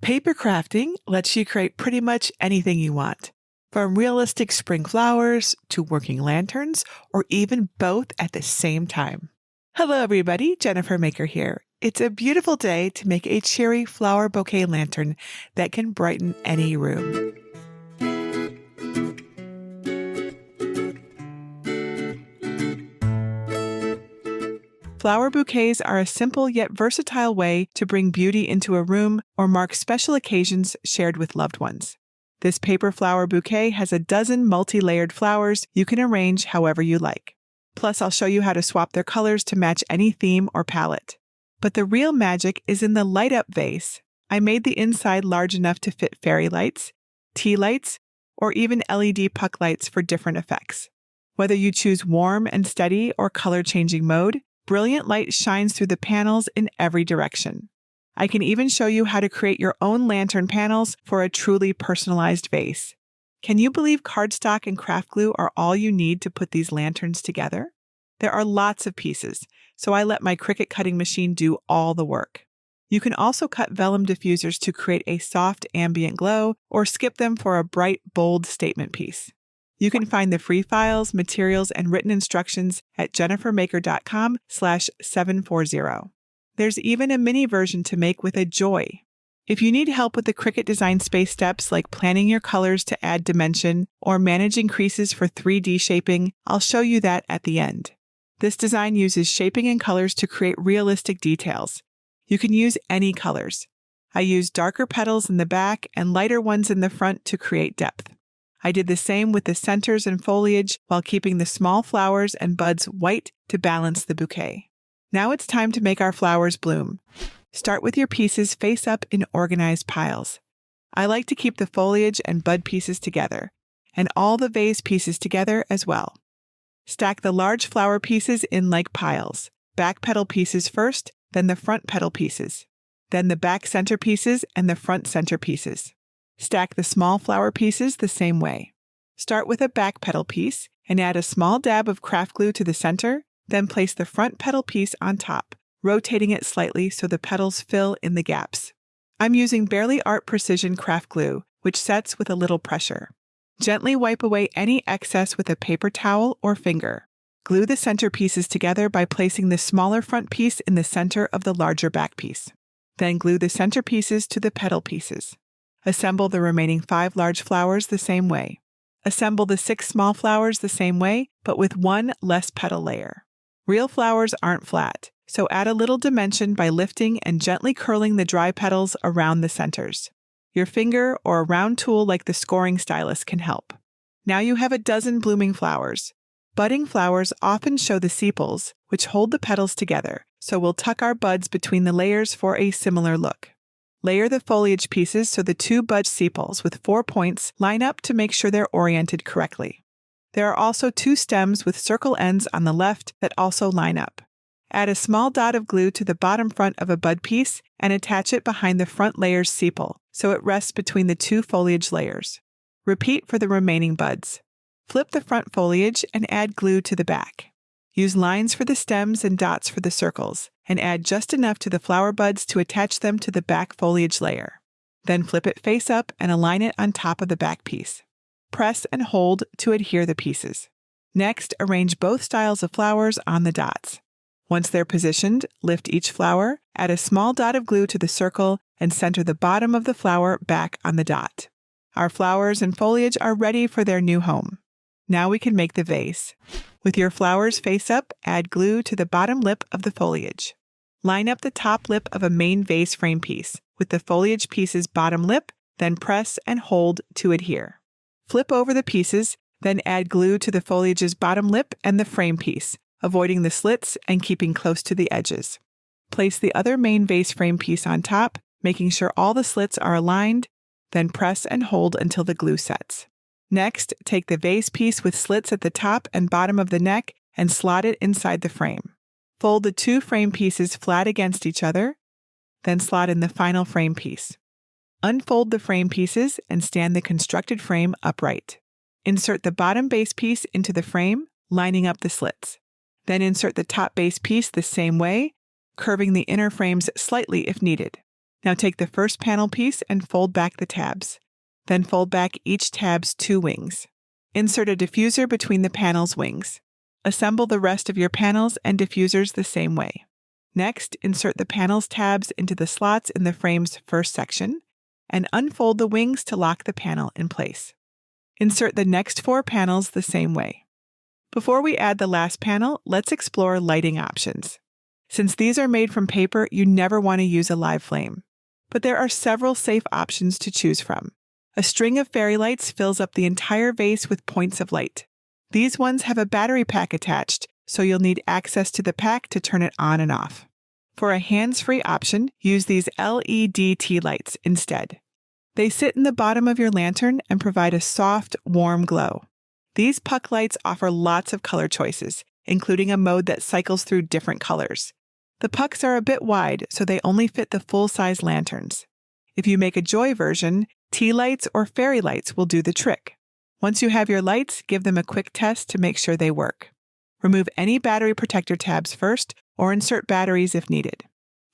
Paper crafting lets you create pretty much anything you want, from realistic spring flowers to working lanterns, or even both at the same time. Hello everybody, JenniferMaker here. It's a beautiful day to make a cherry flower bouquet lantern that can brighten any room. Flower bouquets are a simple yet versatile way to bring beauty into a room or mark special occasions shared with loved ones. This paper flower bouquet has a dozen multi-layered flowers you can arrange however you like. Plus, I'll show you how to swap their colors to match any theme or palette. But the real magic is in the light-up vase. I made the inside large enough to fit fairy lights, tea lights, or even LED puck lights for different effects. Whether you choose warm and steady or color-changing mode, brilliant light shines through the panels in every direction. I can even show you how to create your own lantern panels for a truly personalized vase. Can you believe cardstock and craft glue are all you need to put these lanterns together? There are lots of pieces, so I let my Cricut cutting machine do all the work. You can also cut vellum diffusers to create a soft ambient glow or skip them for a bright, bold statement piece. You can find the free files, materials, and written instructions at JenniferMaker.com/740. There's even a mini version to make with a joy. If you need help with the Cricut design space steps like planning your colors to add dimension or managing creases for 3D shaping, I'll show you that at the end. This design uses shaping and colors to create realistic details. You can use any colors. I used darker petals in the back and lighter ones in the front to create depth. I did the same with the centers and foliage while keeping the small flowers and buds white to balance the bouquet. Now it's time to make our flowers bloom. Start with your pieces face up in organized piles. I like to keep the foliage and bud pieces together, and all the vase pieces together as well. Stack the large flower pieces in like piles. Back petal pieces first, then the front petal pieces, then the back center pieces and the front center pieces. Stack the small flower pieces the same way. Start with a back petal piece and add a small dab of craft glue to the center, then place the front petal piece on top, rotating it slightly so the petals fill in the gaps. I'm using Barely Art Precision craft glue, which sets with a little pressure. Gently wipe away any excess with a paper towel or finger. Glue the center pieces together by placing the smaller front piece in the center of the larger back piece. Then glue the center pieces to the petal pieces. Assemble the remaining 5 large flowers the same way. Assemble the 6 small flowers the same way, but with one less petal layer. Real flowers aren't flat, so add a little dimension by lifting and gently curling the dry petals around the centers. Your finger or a round tool like the scoring stylus can help. Now you have a dozen blooming flowers. Budding flowers often show the sepals, which hold the petals together, so we'll tuck our buds between the layers for a similar look. Layer the foliage pieces so the 2 bud sepals with 4 points line up to make sure they're oriented correctly. There are also 2 stems with circle ends on the left that also line up. Add a small dot of glue to the bottom front of a bud piece and attach it behind the front layer's sepal so it rests between the 2 foliage layers. Repeat for the remaining buds. Flip the front foliage and add glue to the back. Use lines for the stems and dots for the circles, and add just enough to the flower buds to attach them to the back foliage layer. Then flip it face up and align it on top of the back piece. Press and hold to adhere the pieces. Next, arrange both styles of flowers on the dots. Once they're positioned, lift each flower, add a small dot of glue to the circle, and center the bottom of the flower back on the dot. Our flowers and foliage are ready for their new home. Now we can make the vase. With your flowers face up, add glue to the bottom lip of the foliage. Line up the top lip of a main vase frame piece with the foliage piece's bottom lip, then press and hold to adhere. Flip over the pieces, then add glue to the foliage's bottom lip and the frame piece, avoiding the slits and keeping close to the edges. Place the other main vase frame piece on top, making sure all the slits are aligned, then press and hold until the glue sets. Next, take the vase piece with slits at the top and bottom of the neck and slot it inside the frame. Fold the 2 frame pieces flat against each other, then slot in the final frame piece. Unfold the frame pieces and stand the constructed frame upright. Insert the bottom base piece into the frame, lining up the slits. Then insert the top base piece the same way, curving the inner frames slightly if needed. Now take the first panel piece and fold back the tabs. Then fold back each tab's 2 wings. Insert a diffuser between the panel's wings. Assemble the rest of your panels and diffusers the same way. Next, insert the panel's tabs into the slots in the frame's first section and unfold the wings to lock the panel in place. Insert the next 4 panels the same way. Before we add the last panel, let's explore lighting options. Since these are made from paper, you never want to use a live flame. But there are several safe options to choose from. A string of fairy lights fills up the entire vase with points of light. These ones have a battery pack attached, so you'll need access to the pack to turn it on and off. For a hands-free option, use these LED tea lights instead. They sit in the bottom of your lantern and provide a soft, warm glow. These puck lights offer lots of color choices, including a mode that cycles through different colors. The pucks are a bit wide, so they only fit the full-size lanterns. If you make a joy version, tea lights or fairy lights will do the trick. Once you have your lights, give them a quick test to make sure they work. Remove any battery protector tabs first, or insert batteries if needed.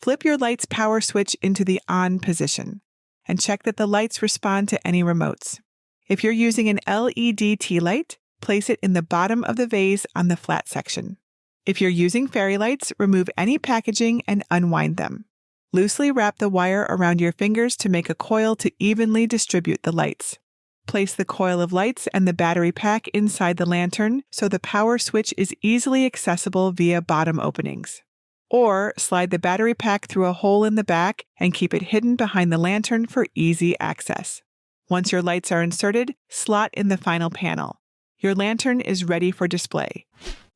Flip your light's power switch into the on position, and check that the lights respond to any remotes. If you're using an LED tea light, place it in the bottom of the vase on the flat section. If you're using fairy lights, remove any packaging and unwind them. Loosely wrap the wire around your fingers to make a coil to evenly distribute the lights. Place the coil of lights and the battery pack inside the lantern so the power switch is easily accessible via bottom openings. Or slide the battery pack through a hole in the back and keep it hidden behind the lantern for easy access. Once your lights are inserted, slot in the final panel. Your lantern is ready for display.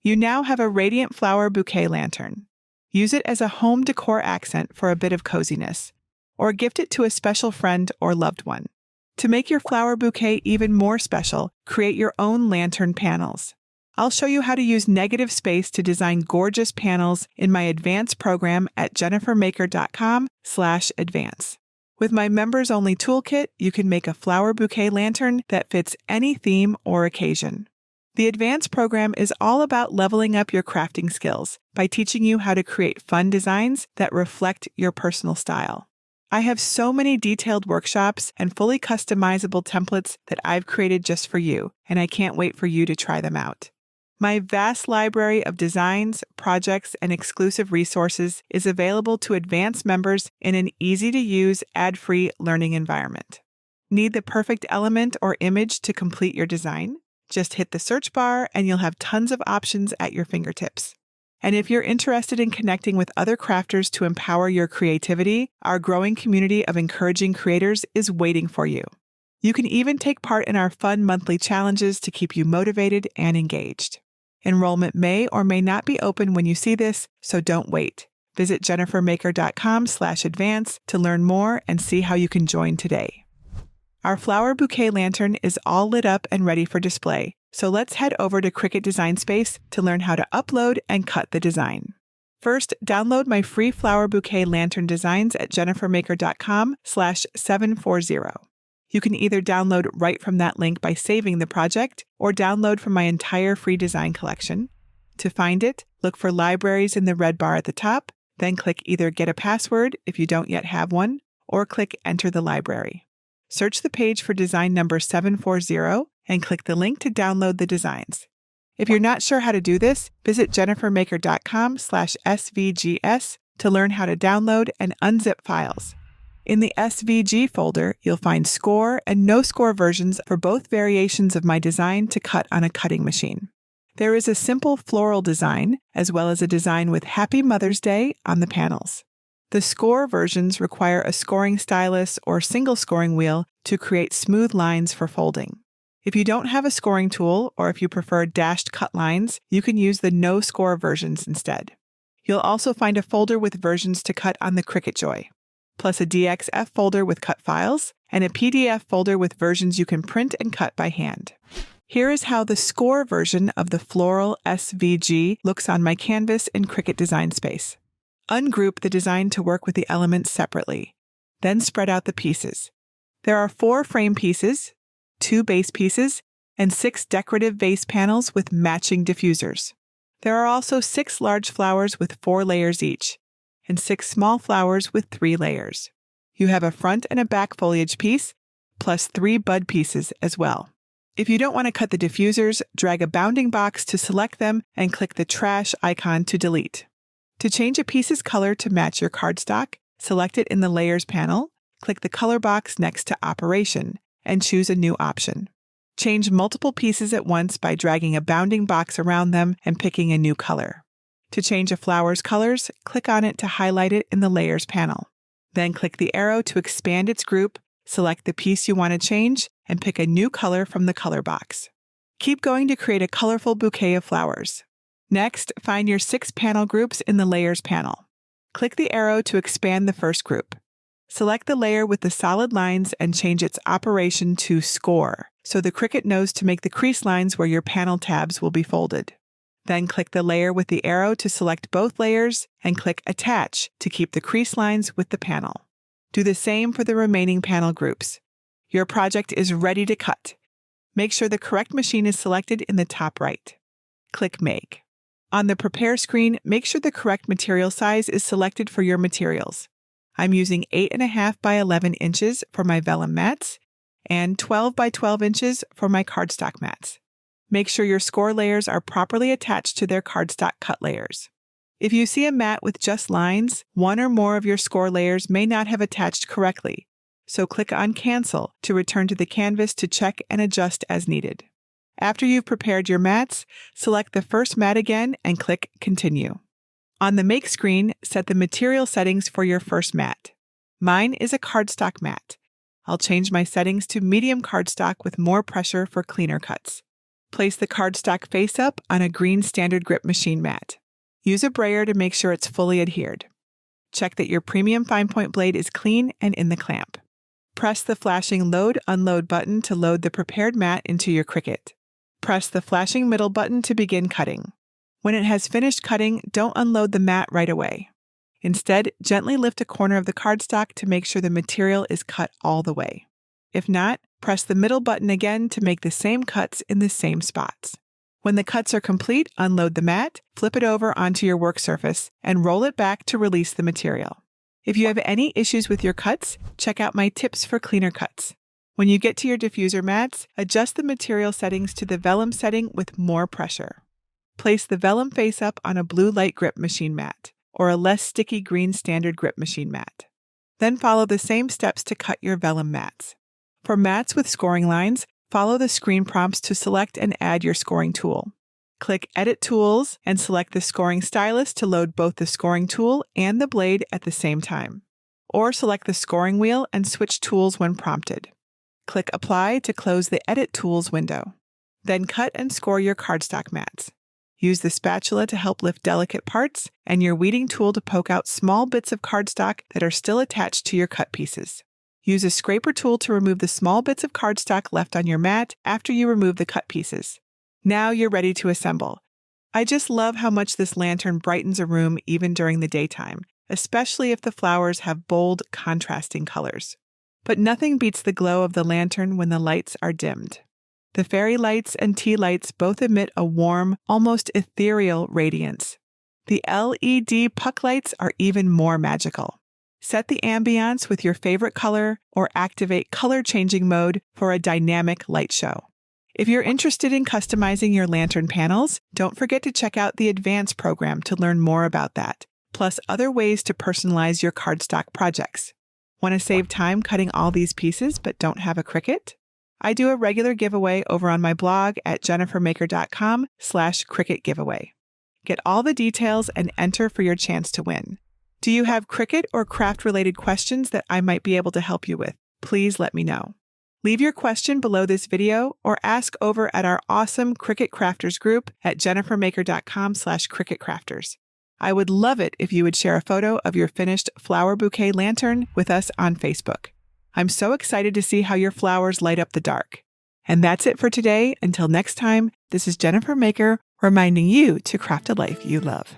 You now have a radiant flower bouquet lantern. Use it as a home decor accent for a bit of coziness, or gift it to a special friend or loved one. To make your flower bouquet even more special, create your own lantern panels. I'll show you how to use negative space to design gorgeous panels in my advanced program at JenniferMaker.com/advance. With my members-only toolkit, you can make a flower bouquet lantern that fits any theme or occasion. The advanced program is all about leveling up your crafting skills by teaching you how to create fun designs that reflect your personal style. I have so many detailed workshops and fully customizable templates that I've created just for you, and I can't wait for you to try them out. My vast library of designs, projects, and exclusive resources is available to advanced members in an easy-to-use, ad-free learning environment. Need the perfect element or image to complete your design? Just hit the search bar and you'll have tons of options at your fingertips. And if you're interested in connecting with other crafters to empower your creativity, our growing community of encouraging creators is waiting for you. You can even take part in our fun monthly challenges to keep you motivated and engaged. Enrollment may or may not be open when you see this, so don't wait. Visit JenniferMaker.com/advance to learn more and see how you can join today. Our flower bouquet lantern is all lit up and ready for display, so let's head over to Cricut Design Space to learn how to upload and cut the design. First, download my free flower bouquet lantern designs at JenniferMaker.com/740. You can either download right from that link by saving the project or download from my entire free design collection. To find it, look for libraries in the red bar at the top, then click either Get a Password if you don't yet have one, or click Enter the library. Search the page for design number 740 and click the link to download the designs. If you're not sure how to do this, visit JenniferMaker.com/SVGs to learn how to download and unzip files. In the SVG folder, you'll find score and no-score versions for both variations of my design to cut on a cutting machine. There is a simple floral design, as well as a design with Happy Mother's Day on the panels. The score versions require a scoring stylus or single scoring wheel to create smooth lines for folding. If you don't have a scoring tool, or if you prefer dashed cut lines, you can use the no-score versions instead. You'll also find a folder with versions to cut on the Cricut Joy, plus a DXF folder with cut files, and a PDF folder with versions you can print and cut by hand. Here is how the score version of the floral SVG looks on my canvas in Cricut Design Space. Ungroup the design to work with the elements separately. Then spread out the pieces. There are 4 frame pieces, 2 base pieces, and 6 decorative vase panels with matching diffusers. There are also 6 large flowers with 4 layers each, and 6 small flowers with 3 layers. You have a front and a back foliage piece, plus 3 bud pieces as well. If you don't want to cut the diffusers, drag a bounding box to select them and click the trash icon to delete. To change a piece's color to match your cardstock, select it in the Layers panel, click the color box next to Operation, and choose a new option. Change multiple pieces at once by dragging a bounding box around them and picking a new color. To change a flower's colors, click on it to highlight it in the Layers panel. Then click the arrow to expand its group, select the piece you want to change, and pick a new color from the color box. Keep going to create a colorful bouquet of flowers. Next, find your 6 panel groups in the Layers panel. Click the arrow to expand the first group. Select the layer with the solid lines and change its operation to Score, so the Cricut knows to make the crease lines where your panel tabs will be folded. Then click the layer with the arrow to select both layers and click Attach to keep the crease lines with the panel. Do the same for the remaining panel groups. Your project is ready to cut. Make sure the correct machine is selected in the top right. Click Make. On the Prepare screen, make sure the correct material size is selected for your materials. I'm using 8.5 by 11 inches for my vellum mats and 12 by 12 inches for my cardstock mats. Make sure your score layers are properly attached to their cardstock cut layers. If you see a mat with just lines, one or more of your score layers may not have attached correctly, so click on Cancel to return to the canvas to check and adjust as needed. After you've prepared your mats, select the first mat again and click Continue. On the Make screen, set the material settings for your first mat. Mine is a cardstock mat. I'll change my settings to medium cardstock with more pressure for cleaner cuts. Place the cardstock face up on a green standard grip machine mat. Use a brayer to make sure it's fully adhered. Check that your premium fine point blade is clean and in the clamp. Press the flashing Load/Unload button to load the prepared mat into your Cricut. Press the flashing middle button to begin cutting. When it has finished cutting, don't unload the mat right away. Instead, gently lift a corner of the cardstock to make sure the material is cut all the way. If not, press the middle button again to make the same cuts in the same spots. When the cuts are complete, unload the mat, flip it over onto your work surface, and roll it back to release the material. If you have any issues with your cuts, check out my tips for cleaner cuts. When you get to your diffuser mats, adjust the material settings to the vellum setting with more pressure. Place the vellum face up on a blue light grip machine mat, or a less sticky green standard grip machine mat. Then follow the same steps to cut your vellum mats. For mats with scoring lines, follow the screen prompts to select and add your scoring tool. Click Edit Tools and select the scoring stylus to load both the scoring tool and the blade at the same time. Or select the scoring wheel and switch tools when prompted. Click Apply to close the Edit Tools window. Then cut and score your cardstock mats. Use the spatula to help lift delicate parts and your weeding tool to poke out small bits of cardstock that are still attached to your cut pieces. Use a scraper tool to remove the small bits of cardstock left on your mat after you remove the cut pieces. Now you're ready to assemble. I just love how much this lantern brightens a room even during the daytime, especially if the flowers have bold, contrasting colors. But nothing beats the glow of the lantern when the lights are dimmed. The fairy lights and tea lights both emit a warm, almost ethereal radiance. The LED puck lights are even more magical. Set the ambiance with your favorite color or activate color changing mode for a dynamic light show. If you're interested in customizing your lantern panels, don't forget to check out the Advanced program to learn more about that, plus other ways to personalize your cardstock projects. Want to save time cutting all these pieces but don't have a Cricut? I do a regular giveaway over on my blog at JenniferMaker.com/Cricut giveaway. Get all the details and enter for your chance to win. Do you have Cricut or craft-related questions that I might be able to help you with? Please let me know. Leave your question below this video or ask over at our awesome Cricut Crafters group at JenniferMaker.com/CricketCrafters. I would love it if you would share a photo of your finished flower bouquet lantern with us on Facebook. I'm so excited to see how your flowers light up the dark. And that's it for today. Until next time, this is Jennifer Maker reminding you to craft a life you love.